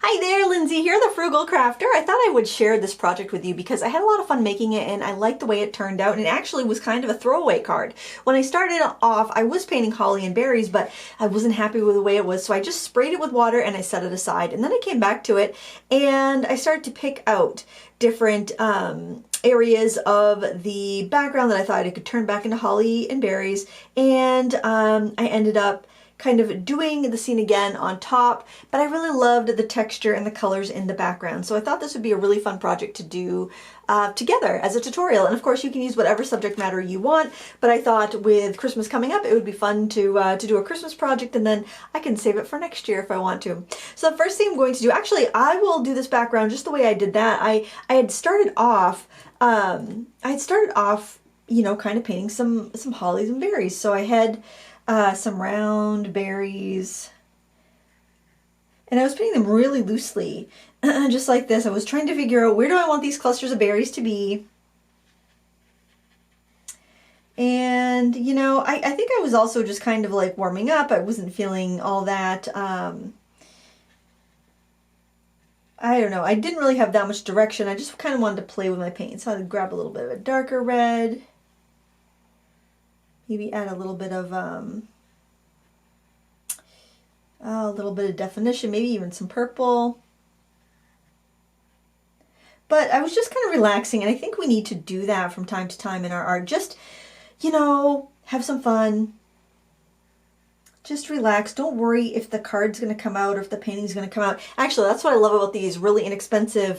Hi there, Lindsay here, the Frugal Crafter. I thought I would share this project with you because I had a lot of fun making it and I liked the way it turned out, and it actually was kind of a throwaway card. When I started off, I was painting holly and berries, but I wasn't happy with the way it was, so I just sprayed it with water and I set it aside. And then I came back to it and I started to pick out different areas of the background that I thought I could turn back into holly and berries, and I ended up kind of doing the scene again on top, but I really loved the texture and the colors in the background. So I thought this would be a really fun project to do together as a tutorial. And of course you can use whatever subject matter you want, but I thought with Christmas coming up, it would be fun to do a Christmas project, and then I can save it for next year if I want to. So the first thing I'm going to do, actually I will do this background just the way I did that. I had started off, you know, kind of painting some hollies and berries. So I had some round berries, and I was painting them really loosely, just like this. I was trying to figure out, where do I want these clusters of berries to be? And, you know, I think I was also just kind of like warming up. I wasn't feeling all that, I don't know, I didn't really have that much direction. I just kind of wanted to play with my paint. So I'd grab a little bit of a darker red, maybe add a little bit of definition, maybe even some purple. But I was just kind of relaxing, and I think we need to do that from time to time in our art. Just, you know, have some fun. Just relax. Don't worry if the card's going to come out or if the painting's going to come out. Actually, that's what I love about these really inexpensive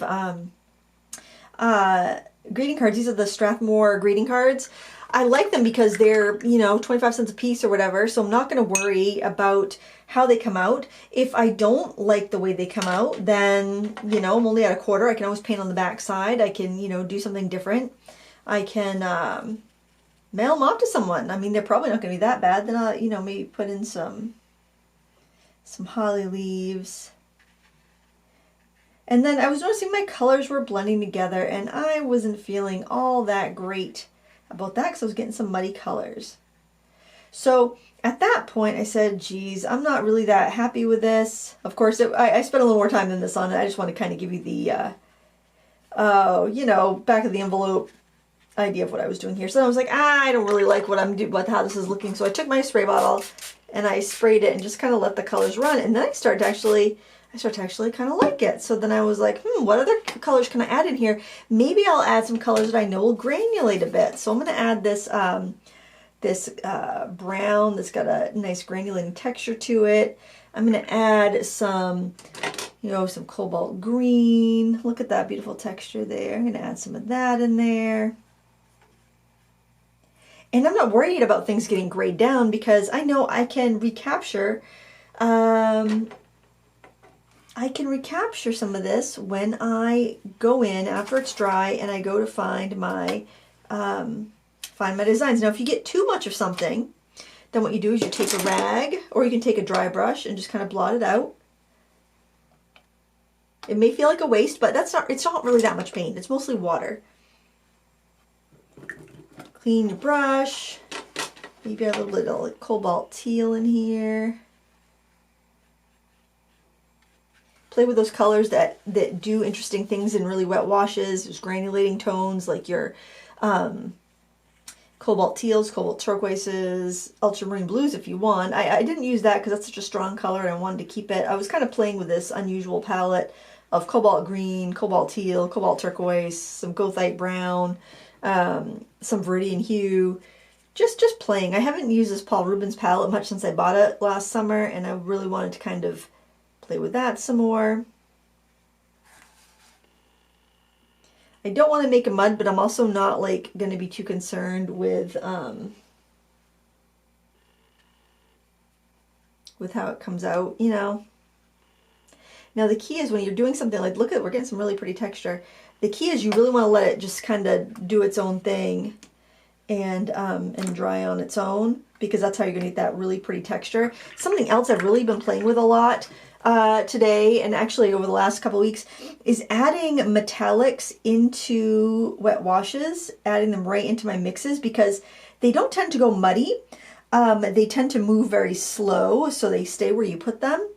greeting cards. These are the Strathmore greeting cards. I like them because they're, you know, 25 cents a piece or whatever, so I'm not going to worry about how they come out. If I don't like the way they come out, then, you know, I'm only at a quarter. I can always paint on the back side. I can, you know, do something different. I can mail them off to someone. I mean, they're probably not going to be that bad. Then I'll, you know, maybe put in some holly leaves. And then I was noticing my colors were blending together, and I wasn't feeling all that great about that because I was getting some muddy colors. So at that point I said, geez, I'm not really that happy with this. Of course, I spent a little more time than this on it. I just want to kind of give you the, you know, back of the envelope idea of what I was doing here. So I was like, I don't really like what I'm doing, how this is looking. So I took my spray bottle and I sprayed it and just kind of let the colors run. And then I start to actually kind of like it. So then I was like, what other colors can I add in here? Maybe I'll add some colors that I know will granulate a bit. So I'm going to add this brown that's got a nice granulating texture to it. I'm going to add some, you know, some cobalt green. Look at that beautiful texture there. I'm going to add some of that in there. And I'm not worried about things getting grayed down because I know I can recapture some of this when I go in after it's dry and I go to find my designs. Now, if you get too much of something, then what you do is you take a rag, or you can take a dry brush and just kind of blot it out. It may feel like a waste, but it's not really that much paint. It's mostly water. Clean your brush. Maybe a little bit of cobalt teal in here. Play with those colors that do interesting things in really wet washes. There's granulating tones like your cobalt teals, cobalt turquoises, ultramarine blues if you want. I didn't use that because that's such a strong color and I wanted to keep it. I was kind of playing with this unusual palette of cobalt green, cobalt teal, cobalt turquoise, some goethite brown, some viridian hue. Just playing. I haven't used this Paul Rubens palette much since I bought it last summer, and I really wanted to kind of play with that some more. I don't want to make a mud, but I'm also not like going to be too concerned with how it comes out, you know. Now the key is when you're doing something like, look at, we're getting some really pretty texture. The key is you really want to let it just kind of do its own thing and dry on its own, because that's how you're going to get that really pretty texture. Something else I've really been playing with a lot today, and actually over the last couple weeks, is adding metallics into wet washes, adding them right into my mixes, because they don't tend to go muddy. They tend to move very slow, so they stay where you put them.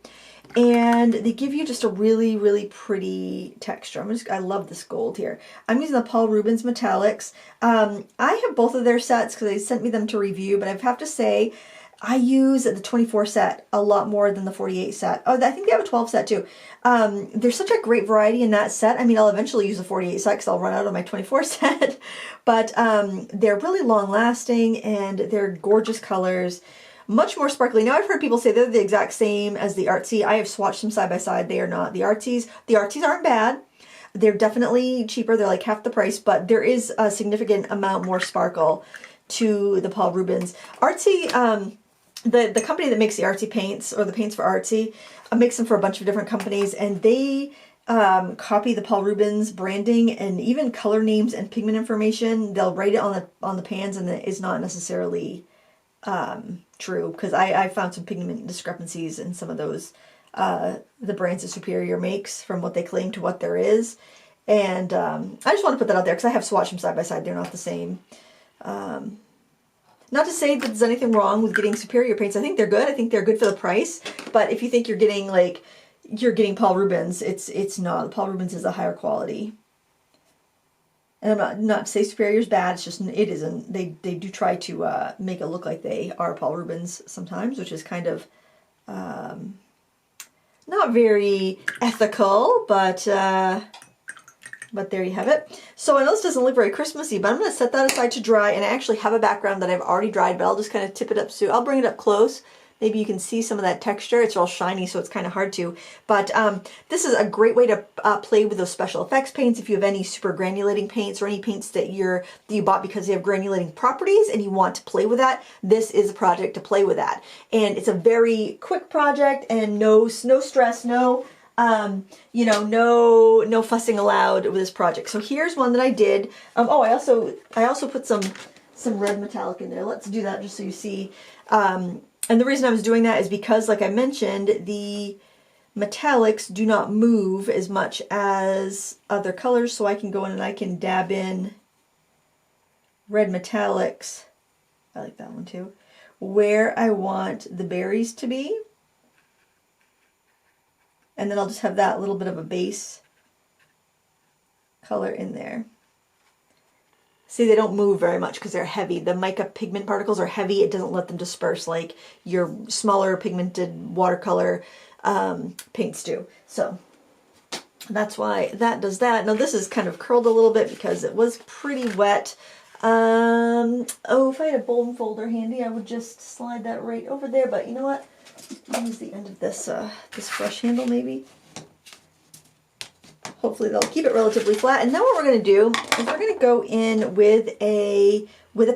and they give you just a really, really pretty texture. I love this gold here. I'm using the Paul Rubens Metallics. I have both of their sets because they sent me them to review, but I have to say, I use the 24 set a lot more than the 48 set. Oh, I think they have a 12 set too. There's such a great variety in that set. I mean, I'll eventually use the 48 set because I'll run out of my 24 set. But they're really long lasting and they're gorgeous colors. Much more sparkly. Now I've heard people say they're the exact same as the Artsy. I have swatched them side by side. They are not. The Artsies aren't bad. They're definitely cheaper. They're like half the price, but there is a significant amount more sparkle to the Paul Rubens. Artsy, the company that makes the Artsy paints, or the paints for Artsy, makes them for a bunch of different companies, and they copy the Paul Rubens branding and even color names and pigment information. They'll write it on the pans, and it is not necessarily true, because I found some pigment discrepancies in some of those the brands that Superior makes from what they claim to what there is. And I just want to put that out there because I have swatched them side by side. They're not the same. Not to say that there's anything wrong with getting Superior paints. I think they're good. I think they're good for the price. But if you think you're getting Paul Rubens, it's not. Paul Rubens is a higher quality. And I'm not to say Superior's bad. It's just it isn't. They do try to make it look like they are Paul Rubens sometimes, which is kind of not very ethical, but there you have it. So I know this doesn't look very Christmassy, but I'm going to set that aside to dry, and I actually have a background that I've already dried, but I'll just kind of tip it up soon. I'll bring it up close. Maybe you can see some of that texture. It's all shiny, so it's kind of hard to. But this is a great way to play with those special effects paints. If you have any super granulating paints or any paints that you bought because they have granulating properties and you want to play with that, this is a project to play with that. And it's a very quick project and no stress, no fussing allowed with this project. So here's one that I did. Oh, I also put some red metallic in there. Let's do that just so you see. And the reason I was doing that is because, like I mentioned, the metallics do not move as much as other colors, so I can go in and I can dab in red metallics. I like that one too. Where I want the berries to be. And then I'll just have that little bit of a base color in there. See, they don't move very much because they're heavy. The mica pigment particles are heavy. It doesn't let them disperse like your smaller pigmented watercolor paints do. So that's why that does that. Now this is kind of curled a little bit because it was pretty wet. Oh, if I had a bowl folder handy, I would just slide that right over there. But you know what? I'll use the end of this this brush handle maybe. Hopefully they'll keep it relatively flat. And then what we're going to do is we're going to go in with a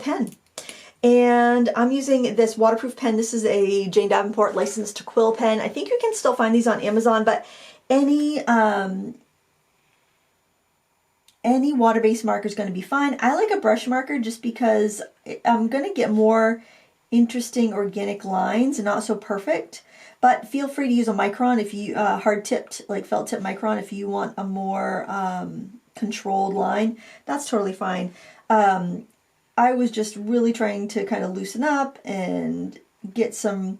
pen. And I'm using this waterproof pen. This is a Jane Davenport licensed to quill pen. I think you can still find these on Amazon, but any water-based marker is going to be fine. I like a brush marker just because I'm going to get more interesting organic lines and not so perfect. But feel free to use a micron if you hard-tipped, like felt-tip micron, if you want a more controlled line. That's totally fine. I was just really trying to kind of loosen up and get some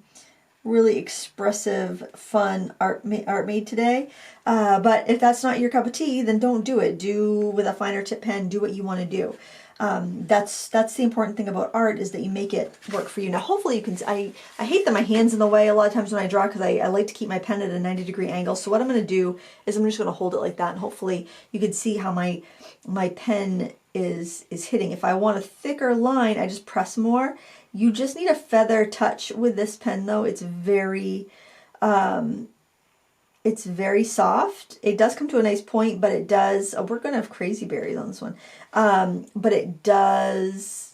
really expressive, fun art made today. But if that's not your cup of tea, then don't do it. Do with a finer tip pen. Do what you want to do. That's the important thing about art, is that you make it work for you. Now hopefully you can, I hate that my hand's in the way a lot of times when I draw, because I like to keep my pen at a 90-degree angle. So what I'm going to do is I'm just going to hold it like that, and hopefully you can see how my pen is hitting. If I want a thicker line, I just press more. You just need a feather touch with this pen though. It's very soft. It does come to a nice point, but it does, oh, we're going to have crazy berries on this one. But it does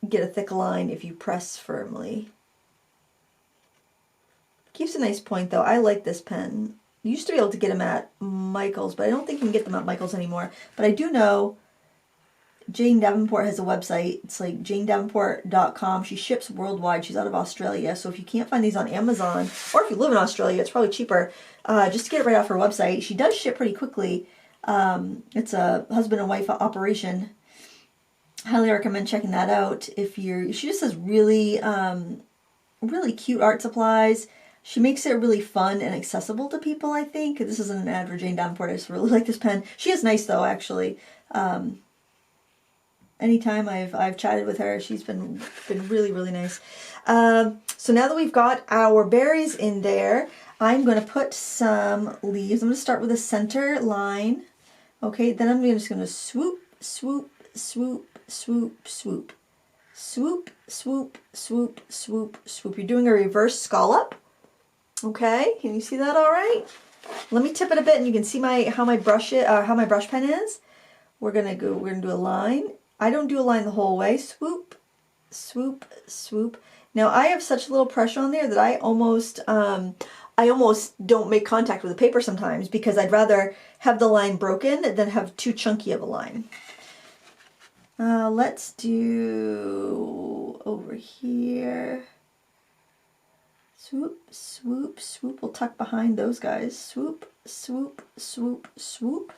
get a thick line if you press firmly. Keeps a nice point though. I like this pen. You used to be able to get them at Michael's, but I don't think you can get them at Michael's anymore. But I do know Jane Davenport has a website. It's like janedavenport.com. She ships worldwide. She's out of Australia. So if you can't find these on Amazon, or if you live in Australia, it's probably cheaper just to get it right off her website. She does ship pretty quickly. It's a husband and wife operation. Highly recommend checking that out. She just has really, really cute art supplies. She makes it really fun and accessible to people, I think. This isn't an ad for Jane Davenport. I just really like this pen. She is nice, though, actually. Anytime I've chatted with her, she's been really, really nice. So now that we've got our berries in there, I'm going to put some leaves. I'm going to start with a center line. Okay, then I'm just going to swoop, swoop, swoop, swoop, swoop. Swoop, swoop, swoop, swoop, swoop. You're doing a reverse scallop. Okay, can you see that all right? Let me tip it a bit and you can see how my brush pen is. We're gonna do a line. I don't do a line the whole way. Swoop, swoop, swoop. Now I have such little pressure on there that I almost don't make contact with the paper sometimes because I'd rather have the line broken than have too chunky of a line. Let's do over here. Swoop, swoop, swoop. We'll tuck behind those guys. Swoop, swoop, swoop, swoop.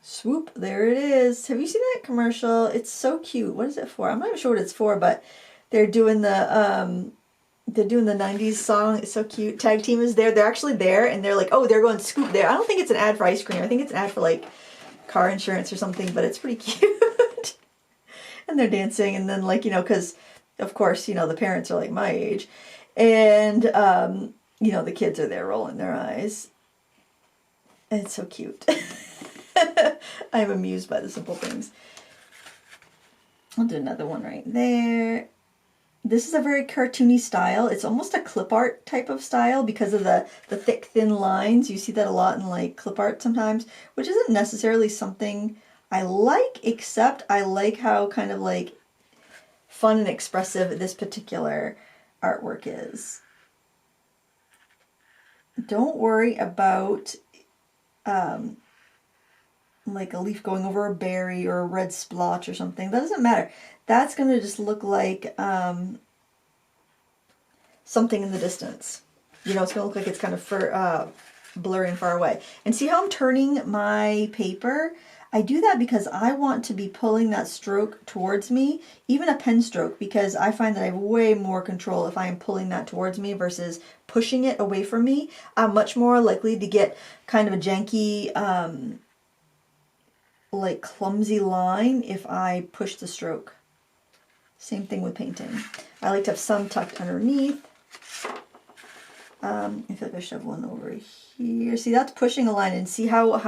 Swoop. There it is. Have you seen that commercial? It's so cute. What is it for? I'm not even sure what it's for, but they're doing the 90s song. It's so cute. Tag team is there. They're actually there, and they're like, oh, they're going scoop there. I don't think it's an ad for ice cream. I think it's an ad for like car insurance or something, but it's pretty cute. And they're dancing, and then like, you know, because of course, you know, the parents are like my age, and you know, the kids are there rolling their eyes. And it's so cute. I'm amused by the simple things. I'll do another one right there. This is a very cartoony style. It's almost a clip art type of style because of the thick, thin lines. You see that a lot in like clip art sometimes, which isn't necessarily something I like, except I like how kind of like fun and expressive this particular artwork is. Don't worry about like a leaf going over a berry or a red splotch or something. That doesn't matter. That's going to just look like something in the distance. You know, it's going to look like it's kind of blurry and far away. And see how I'm turning my paper? I do that because I want to be pulling that stroke towards me, even a pen stroke, because I find that I have way more control if I am pulling that towards me versus pushing it away from me. I'm much more likely to get kind of a janky, like clumsy line if I push the stroke. Same thing with painting. I like to have some tucked underneath. I feel like I should have one over here. See, that's pushing a line, and see how it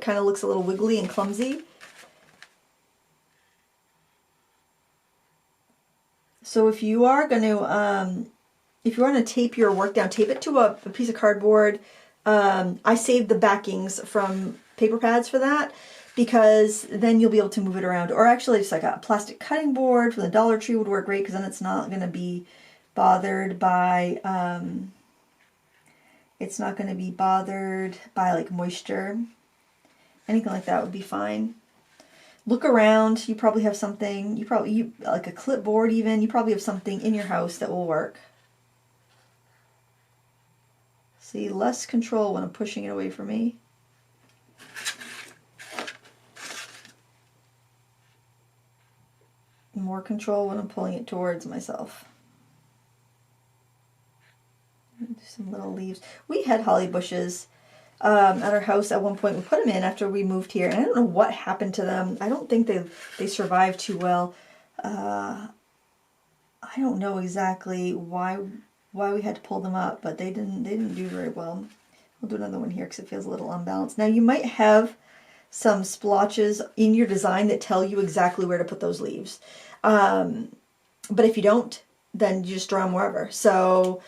kind of looks a little wiggly and clumsy. So if you are going to tape your work down, tape it to a piece of cardboard. I saved the backings from paper pads for that, because then you'll be able to move it around. Or actually just like a plastic cutting board from the Dollar Tree would work great, because then it's not going to be bothered by like moisture. Anything like that would be fine. Look around. You probably have something. You like a clipboard even. You probably have something in your house that will work. See, less control when I'm pushing it away from me. More control when I'm pulling it towards myself. Do some little leaves. We had holly bushes at our house at one point. We put them in after we moved here, and I don't know what happened to them. I don't think they survived too well. I don't know exactly why we had to pull them up, but they didn't do very well. We'll do another one here because it feels a little unbalanced. Now you might have some splotches in your design that tell you exactly where to put those leaves. But if you don't, then you just draw them wherever. So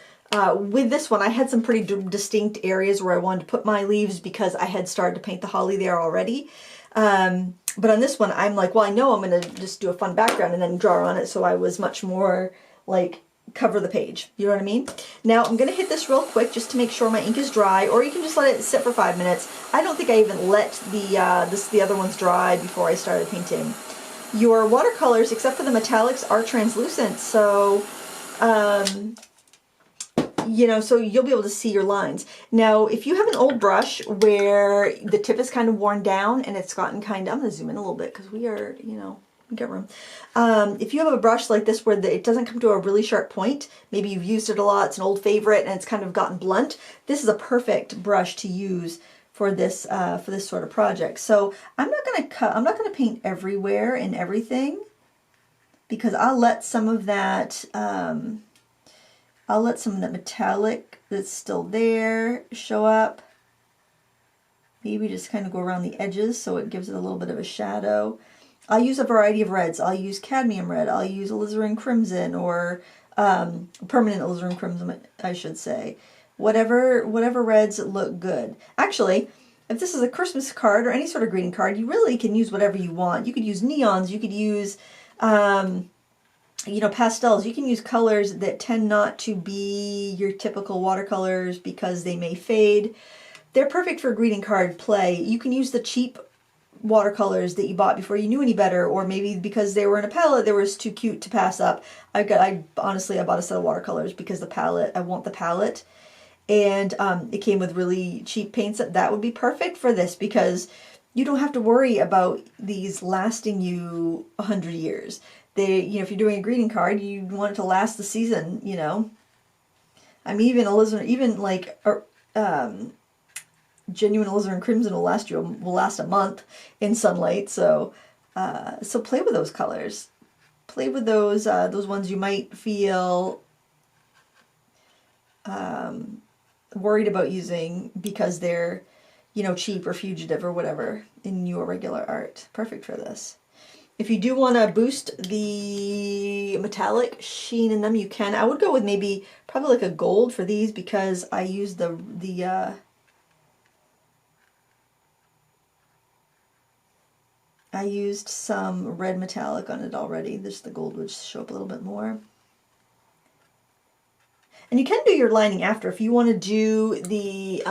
with this one, I had some pretty distinct areas where I wanted to put my leaves because I had started to paint the holly there already. But on this one, I'm like, well, I know I'm going to just do a fun background and then draw on it. So I was much more like cover the page. You know what I mean? Now I'm going to hit this real quick just to make sure my ink is dry, or you can just let it sit for 5 minutes. I don't think I even let the other ones dry before I started painting. Your watercolors, except for the metallics, are translucent, so you know, so you'll be able to see your lines. Now, if you have an old brush where the tip is kind of worn down and it's gotten kind of, I'm going to zoom in a little bit because we are, you know, get room. If you have a brush like this where it doesn't come to a really sharp point, maybe you've used it a lot, it's an old favorite, and it's kind of gotten blunt, this is a perfect brush to use for this sort of project. So I'm not gonna paint everywhere and everything, because I'll let some of that metallic that's still there show up. Maybe just kind of go around the edges so it gives it a little bit of a shadow. I'll use a variety of reds. I'll use cadmium red. I'll use alizarin crimson, or permanent alizarin crimson, I should say. Whatever reds look good. Actually, if this is a Christmas card or any sort of greeting card, you really can use whatever you want. You could use neons. You could use pastels. You can use colors that tend not to be your typical watercolors because they may fade. They're perfect for greeting card play. You can use the cheap watercolors that you bought before you knew any better, or maybe because they were in a palette that was too cute to pass up. Honestly, I bought a set of watercolors because I want the palette, and it came with really cheap paints. That would be perfect for this, because you don't have to worry about these lasting you 100 years. If you're doing a greeting card, you want it to last the season, I mean, genuine alizarin crimson will last a month in sunlight. So play with those colors. Play with those ones you might feel worried about using because they're, cheap or fugitive or whatever in your regular art. Perfect for this. If you do want to boost the metallic sheen in them, you can. I would go with probably like a gold for these, because I used I used some red metallic on it already. The gold would show up a little bit more. And you can do your lining after. If you want to do the,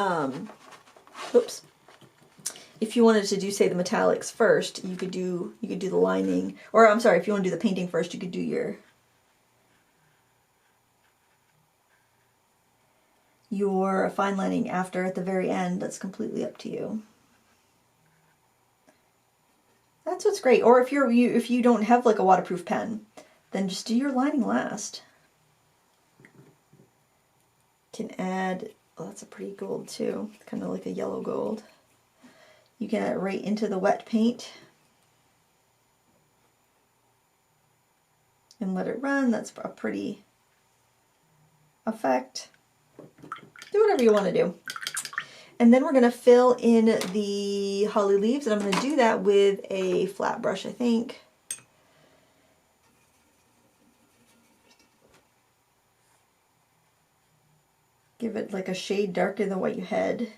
if you wanted to do, say, the metallics first, you could do the lining. Or, I'm sorry, if you want to do the painting first, you could do your fine lining after at the very end. That's completely up to you. That's what's great. Or if you don't have like a waterproof pen, then just do your lining last. Can add, that's a pretty gold too, kind of like a yellow gold. You can add it right into the wet paint and let it run. That's a pretty effect. Do whatever you want to do. And then we're going to fill in the holly leaves, and I'm going to do that with a flat brush, I think. Give it like a shade darker than what you had.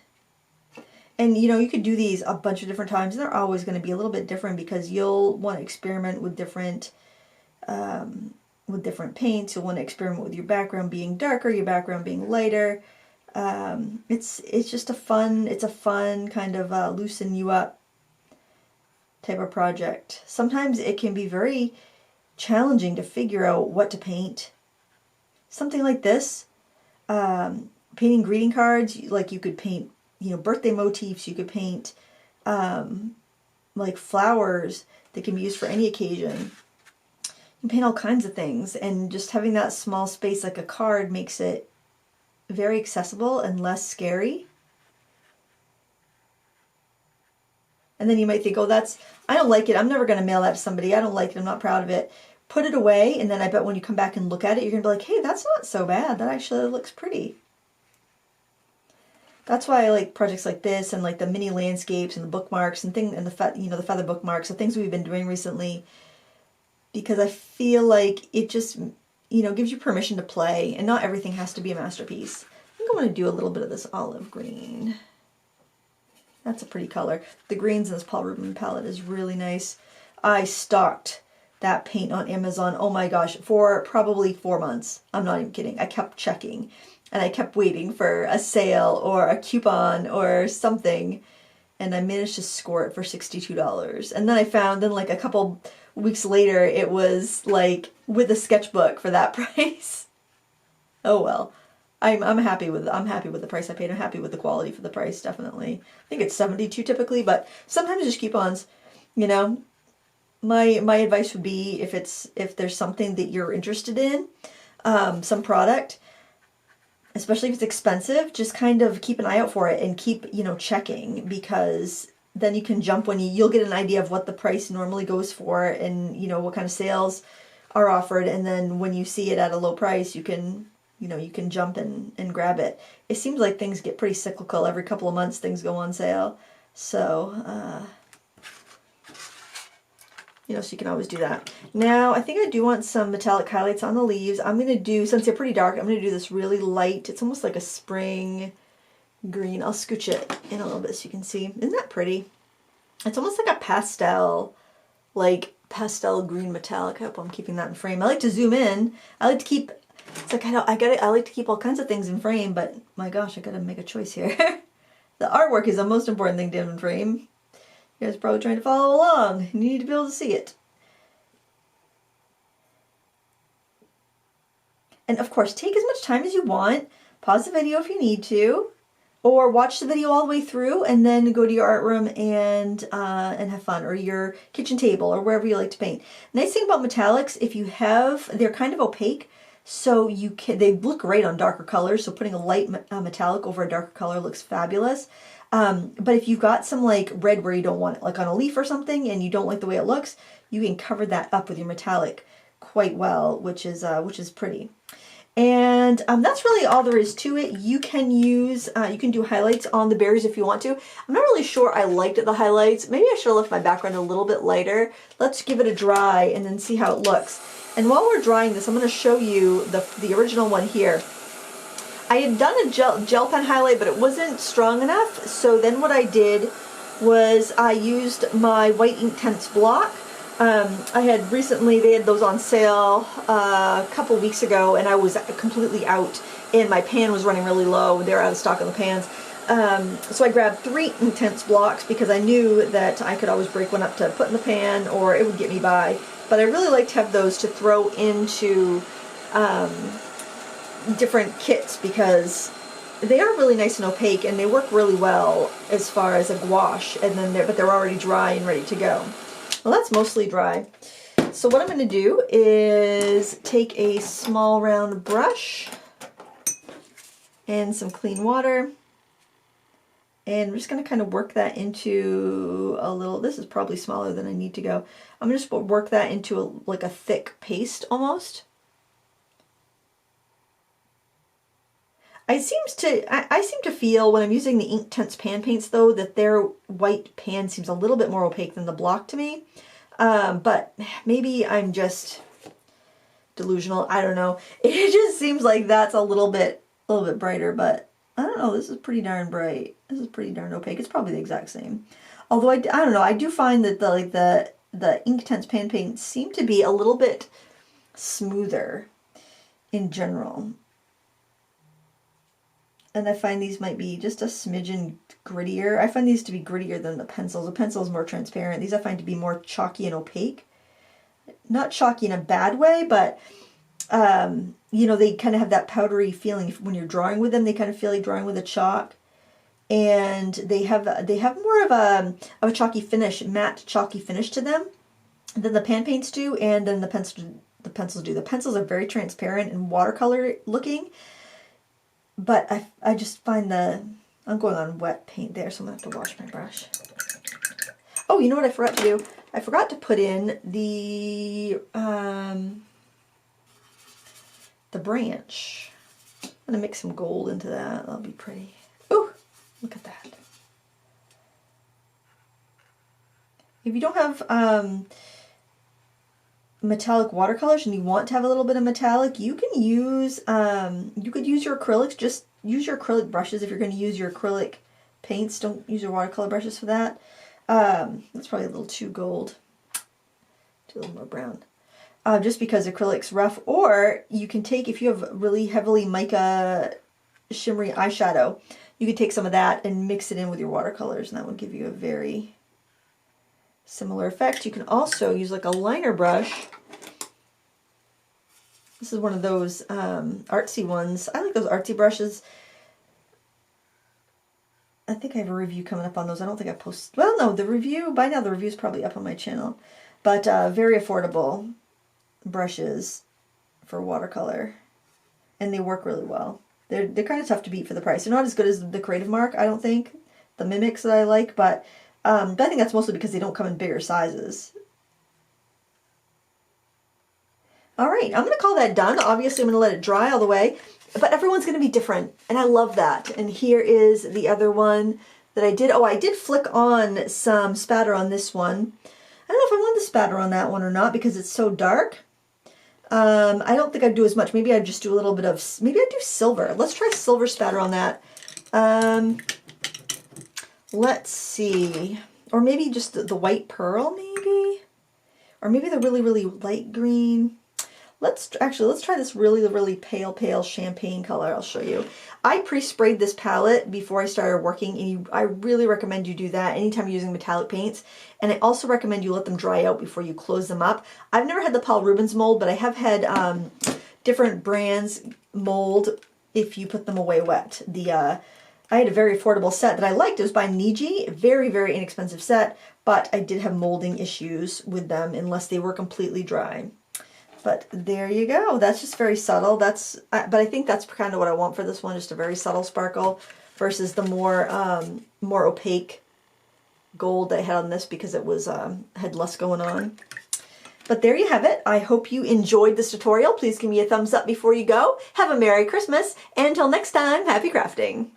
And you could do these a bunch of different times, and they're always going to be a little bit different because you'll want to experiment with different paints. You'll want to experiment with your background being darker, your background being lighter. It's just a fun kind of loosen you up type of project. Sometimes it can be very challenging to figure out what to paint. Something like this, painting greeting cards, like you could paint, birthday motifs, you could paint like flowers that can be used for any occasion. You can paint all kinds of things, and just having that small space like a card makes it very accessible and less scary. And then you might think, oh, I don't like it. I'm never going to mail that to somebody. I don't like it. I'm not proud of it. Put it away, and then I bet when you come back and look at it, you're going to be like, hey, that's not so bad. That actually looks pretty. That's why I like projects like this, and like the mini landscapes and the bookmarks and the feather bookmarks, the things we've been doing recently, because I feel like it just gives you permission to play, and not everything has to be a masterpiece. I think I'm going to do a little bit of this olive green. That's a pretty color. The greens in this Paul Rubin palette is really nice. I stocked that paint on Amazon, oh my gosh, for probably 4 months. I'm not even kidding. I kept checking, and I kept waiting for a sale or a coupon or something, and I managed to score it for $62. And then I found, like a couple weeks later, it was like with a sketchbook for that price. Oh well, I'm happy with the price I paid. I'm happy with the quality for the price, definitely. I think it's $72 typically, but sometimes just coupons, my advice would be if there's something that you're interested in, some product, especially if it's expensive, just kind of keep an eye out for it and keep, checking, because then you can jump when you'll get an idea of what the price normally goes for and, what kind of sales are offered. And then when you see it at a low price, you can jump and grab it. It seems like things get pretty cyclical. Every couple of months things go on sale. So, so you can always do that. Now, I think I do want some metallic highlights on the leaves. I'm going to do, since they're pretty dark, I'm going to do this really light. It's almost like a spring green. I'll scooch it in a little bit so you can see. Isn't that pretty? It's almost like a pastel green metallic. I hope I'm keeping that in frame. I like to zoom in. I like to keep, it's like I like to keep all kinds of things in frame, but my gosh, I got to make a choice here. The artwork is the most important thing to have in frame. You guys are probably trying to follow along. You need to be able to see it. And of course, take as much time as you want. Pause the video if you need to, or watch the video all the way through and then go to your art room and have fun, or your kitchen table, or wherever you like to paint. Nice thing about metallics, they're kind of opaque, so they look great on darker colors. So putting a light metallic over a darker color looks fabulous. But if you've got some like red where you don't want it, like on a leaf or something, and you don't like the way it looks, you can cover that up with your metallic quite well, which is pretty. And that's really all there is to it. You can do highlights on the berries if you want to. I'm not really sure I liked the highlights. Maybe I should have left my background a little bit lighter. Let's give it a dry and then see how it looks. And while we're drying this, I'm going to show you the original one here. I had done a gel pen highlight, but it wasn't strong enough. So then what I did was I used my white Inktense block. I had recently, they had those on sale a couple weeks ago, and I was completely out, and my pan was running really low. They were out of stock on the pans. So I grabbed 3 Inktense blocks because I knew that I could always break one up to put in the pan, or it would get me by. But I really like to have those to throw into different kits because they are really nice and opaque, and they work really well as far as a gouache, and then but they're already dry and ready to go. Well, that's mostly dry. So what I'm going to do is take a small round brush and some clean water, and I'm just going to kind of work that into a little, this is probably smaller than I need to go. I'm going to just work that into like a thick paste almost. I seem to feel when I'm using the Inktense pan paints though that their white pan seems a little bit more opaque than the block to me. But maybe I'm just delusional. I don't know. It just seems like that's a little bit brighter, but I don't know. This is pretty darn bright. This is pretty darn opaque. It's probably the exact same. Although I don't know. I do find that the Inktense pan paints seem to be a little bit smoother in general. And I find these might be just a smidgen grittier. I find these to be grittier than the pencils. The pencil's more transparent. These I find to be more chalky and opaque. Not chalky in a bad way, but they kind of have that powdery feeling when you're drawing with them. They kind of feel like drawing with a chalk, and they have more of a chalky finish, matte chalky finish to them than the pan paints do, and then the pencils do. The pencils are very transparent and watercolor looking. But I just find I'm going on wet paint there, so I'm going to have to wash my brush. Oh, you know what I forgot to do? I forgot to put in the branch. I'm going to mix some gold into that. That'll be pretty. Ooh, look at that. If you don't have metallic watercolors and you want to have a little bit of metallic, you can use you could use your acrylics. Just use your acrylic brushes if you're going to use your acrylic paints. Don't use your watercolor brushes for that. That's probably a little too gold. Do a little more brown. Just because acrylic's rough. Or you can take, if you have really heavily mica shimmery eyeshadow, you could take some of that and mix it in with your watercolors, and that will give you a very similar effect. You can also use like a liner brush. This is one of those artsy ones. I like those artsy brushes. I think I have a review coming up on those. I don't think I posted. Well, no, by now the review is probably up on my channel. but very affordable brushes for watercolor, and they work really well. They're kind of tough to beat for the price. They're not as good as the Creative Mark, I don't think, the Mimics that I like, but I think that's mostly because they don't come in bigger sizes. All right, I'm going to call that done. Obviously, I'm going to let it dry all the way, but everyone's going to be different, and I love that. And here is the other one that I did. Oh, I did flick on some spatter on this one. I don't know if I want the spatter on that one or not because it's so dark. I don't think I'd do as much. Maybe I'd just do a little bit of, maybe I'd do silver. Let's try silver spatter on that. Let's see. Or maybe just the white pearl, maybe? Or maybe the really, really light green. Let's try this really, really pale champagne color. I'll show you. I pre-sprayed this palette before I started working, and I really recommend you do that anytime you're using metallic paints. And I also recommend you let them dry out before you close them up. I've never had the Paul Rubens mold, but I have had different brands mold if you put them away wet. I had a very affordable set that I liked. It was by Niji, very, very inexpensive set, but I did have molding issues with them unless they were completely dry. But there you go. That's just very subtle. But I think that's kind of what I want for this one, just a very subtle sparkle versus the more opaque gold I had on this because it was had less going on. But there you have it. I hope you enjoyed this tutorial. Please give me a thumbs up before you go. Have a Merry Christmas, and until next time, happy crafting.